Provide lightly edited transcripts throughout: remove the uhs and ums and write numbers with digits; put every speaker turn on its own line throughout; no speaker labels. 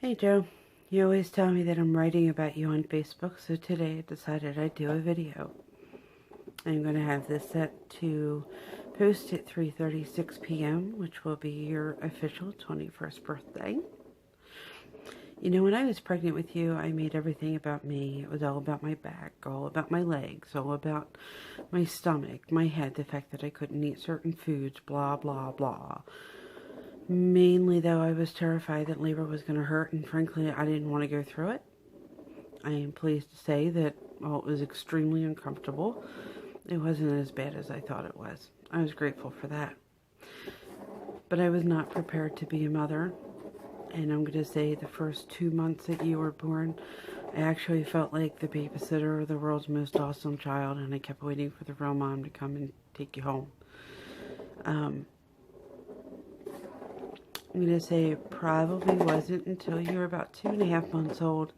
Hey Joe, you always tell me that I'm writing about you on Facebook, so today I decided I'd do a video. I'm going to have this set to post at 3:36 p.m., which will be your official 21st birthday. You know, when I was pregnant with you, I made everything about me. It was all about my back, all about my legs, all about my stomach, my head, the fact that I couldn't eat certain foods, blah, blah, blah. Mainly, though, I was terrified that labor was going to hurt, and frankly, I didn't want to go through it. I am pleased to say that, while it was extremely uncomfortable, it wasn't as bad as I thought it was. I was grateful for that. But I was not prepared to be a mother, and I'm going to say the first 2 months that you were born, I actually felt like the babysitter of the world's most awesome child, and I kept waiting for the real mom to come and take you home. I'm going to say it probably wasn't until you were about 2.5 months old,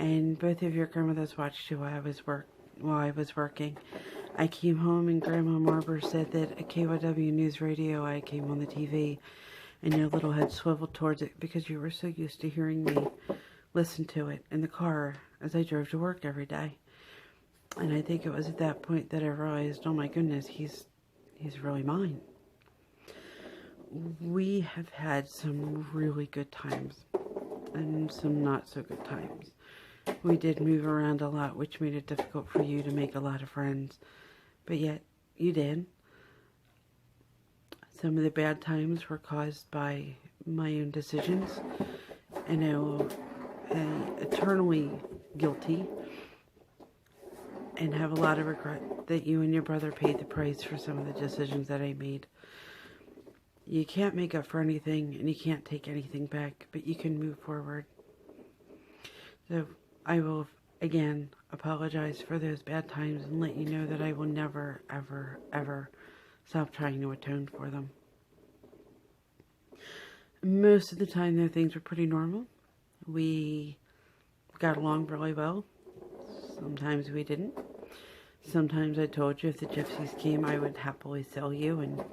and both of your grandmothers watched you while I was working. I came home and Grandma Marber said that at KYW News Radio I came on the TV, and your little head swiveled towards it because you were so used to hearing me listen to it in the car as I drove to work every day. And I think it was at that point that I realized, oh my goodness, he's really mine. We have had some really good times and some not so good times. We did move around a lot, which made it difficult for you to make a lot of friends, but yet you did. Some of the bad times were caused by my own decisions, and I'm eternally guilty and have a lot of regret that you and your brother paid the price for some of the decisions that I made. You can't make up for anything, and you can't take anything back, but you can move forward. So I will, again, apologize for those bad times and let you know that I will never, ever, ever stop trying to atone for them. Most of the time, though, things were pretty normal. We got along really well. Sometimes we didn't. Sometimes I told you if the gypsies came, I would happily sell you and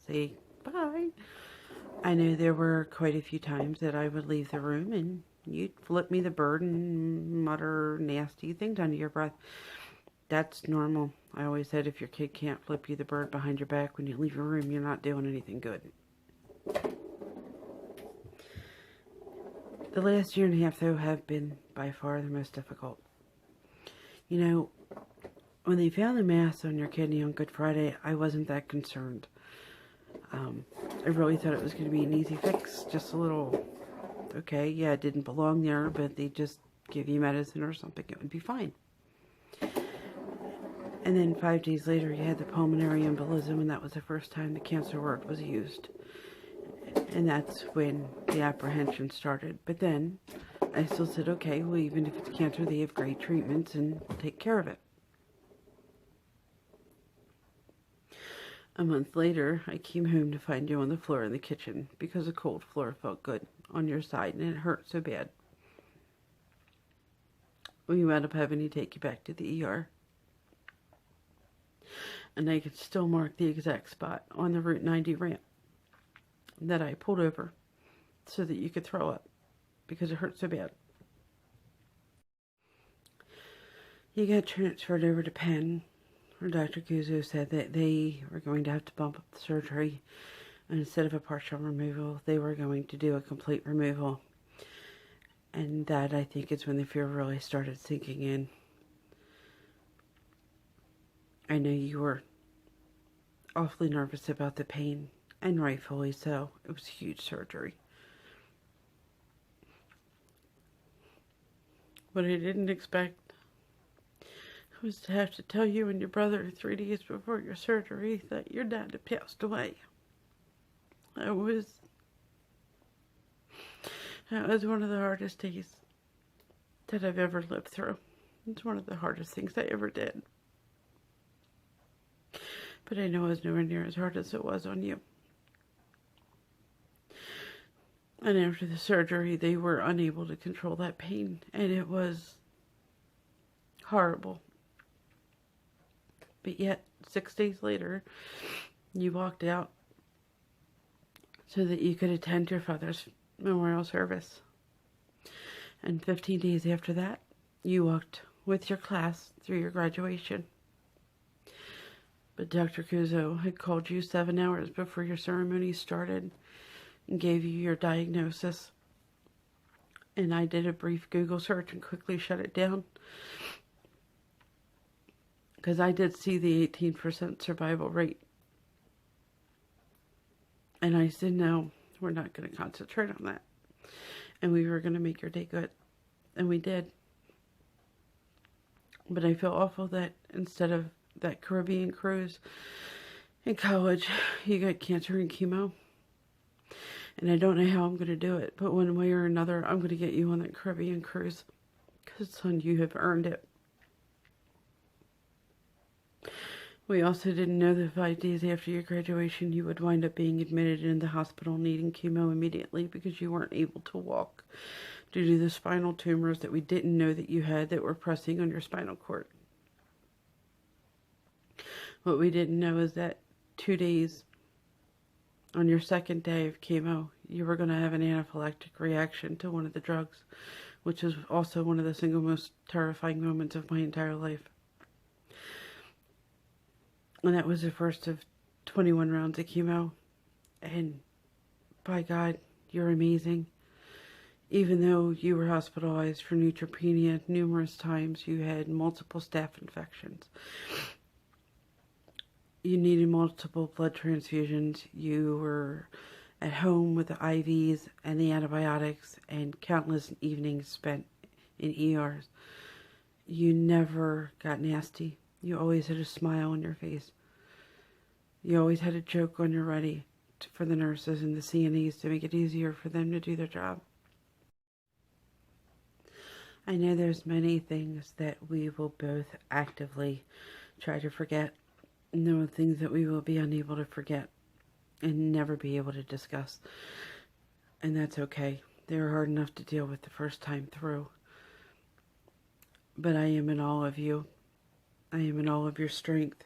say bye. I know there were quite a few times that I would leave the room and you'd flip me the bird and mutter nasty things under your breath. That's normal. I always said if your kid can't flip you the bird behind your back when you leave your room, you're not doing anything good. The last 1.5 years, though, have been by far the most difficult. You know, when they found the mass on your kidney on Good Friday, I wasn't that concerned. I really thought it was going to be an easy fix, just a little, okay, yeah, it didn't belong there, but they just give you medicine or something, it would be fine. And then 5 days later, you had the pulmonary embolism, and that was the first time the cancer word was used. And that's when the apprehension started. But then, I still said, okay, well, even if it's cancer, they have great treatments, and we'll take care of it. A month later, I came home to find you on the floor in the kitchen because a cold floor felt good on your side and it hurt so bad. We wound up having to take you back to the ER. And I could still mark the exact spot on the Route 90 ramp that I pulled over so that you could throw up because it hurt so bad. You got transferred over to Penn. Dr. Guzzo said that they were going to have to bump up the surgery, and instead of a partial removal, they were going to do a complete removal. And that, I think, is when the fear really started sinking in. I know you were awfully nervous about the pain, and rightfully so. It was a huge surgery. What I didn't expect was to have to tell you and your brother 3 days before your surgery that your dad had passed away. That was one of the hardest days that I've ever lived through. It's one of the hardest things I ever did. But I know it was nowhere near as hard as it was on you. And after the surgery, they were unable to control that pain, and it was horrible. But yet, 6 days later, you walked out so that you could attend your father's memorial service. And 15 days after that, you walked with your class through your graduation. But Dr. Kuzo had called you 7 hours before your ceremony started and gave you your diagnosis. And I did a brief Google search and quickly shut it down, because I did see the 18% survival rate. And I said, no, we're not going to concentrate on that. And we were going to make your day good. And we did. But I feel awful that instead of that Caribbean cruise in college, you got cancer and chemo. And I don't know how I'm going to do it, but one way or another, I'm going to get you on that Caribbean cruise. Because, son, you have earned it. We also didn't know that 5 days after your graduation, you would wind up being admitted in the hospital needing chemo immediately because you weren't able to walk due to the spinal tumors that we didn't know that you had that were pressing on your spinal cord. What we didn't know is that 2 days on your second day of chemo, you were going to have an anaphylactic reaction to one of the drugs, which is also one of the single most terrifying moments of my entire life. And that was the first of 21 rounds of chemo. And by God, you're amazing. Even though you were hospitalized for neutropenia numerous times, you had multiple staph infections. You needed multiple blood transfusions. You were at home with the IVs and the antibiotics and countless evenings spent in ERs. You never got nasty. You always had a smile on your face. You always had a joke on your ready for the nurses and the CNEs to make it easier for them to do their job. I know there's many things that we will both actively try to forget. And there are things that we will be unable to forget and never be able to discuss. And that's okay. They were hard enough to deal with the first time through. But I am in awe of you. I am in awe of your strength.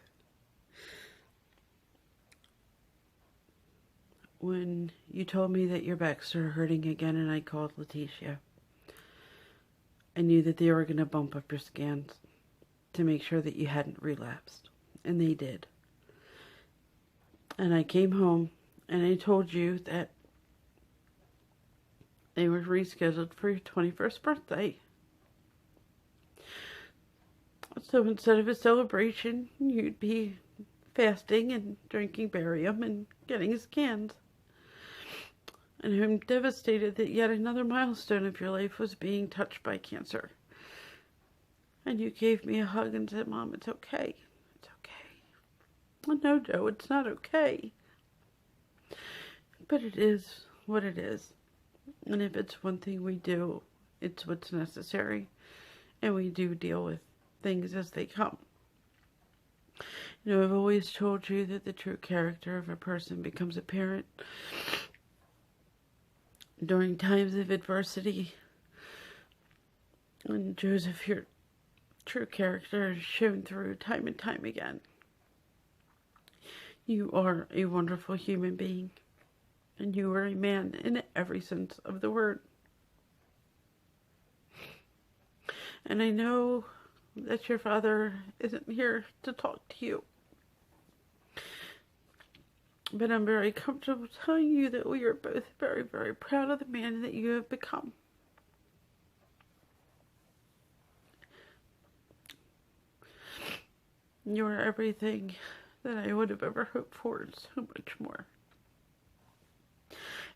When you told me that your back started hurting again and I called Letitia, I knew that they were going to bump up your scans to make sure that you hadn't relapsed. And they did. And I came home and I told you that they were rescheduled for your 21st birthday. So instead of a celebration, you'd be fasting and drinking barium and getting scans. And I'm devastated that yet another milestone of your life was being touched by cancer. And you gave me a hug and said, Mom, it's okay. It's okay. Well, no, Joe, it's not okay. But it is what it is. And if it's one thing we do, it's what's necessary. And we do deal with things as they come. You know, I've always told you that the true character of a person becomes apparent during times of adversity. And Joseph, your true character is shown through time and time again. You are a wonderful human being. And you are a man in every sense of the word. And I know that your father isn't here to talk to you. But I'm very comfortable telling you that we are both very, very proud of the man that you have become. You are everything that I would have ever hoped for and so much more.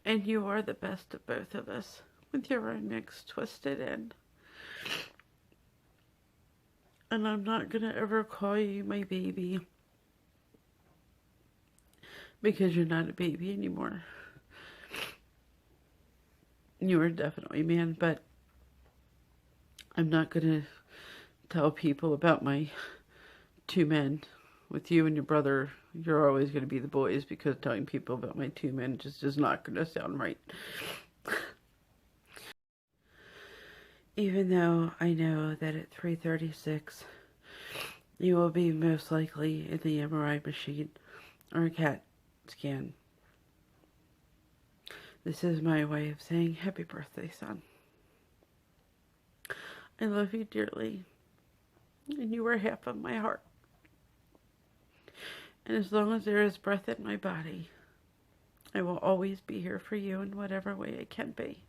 And you are the best of both of us, with your own mix twisted in. And I'm not going to ever call you my baby, because you're not a baby anymore. You are definitely a man, but I'm not going to tell people about my 2 men. With you and your brother, you're always going to be the boys, because telling people about my 2 men just is not going to sound right. Even though I know that at 3:36, you will be most likely in the MRI machine or a CAT scan. This is my way of saying happy birthday, son. I love you dearly, and you are half of my heart. And as long as there is breath in my body, I will always be here for you in whatever way I can be.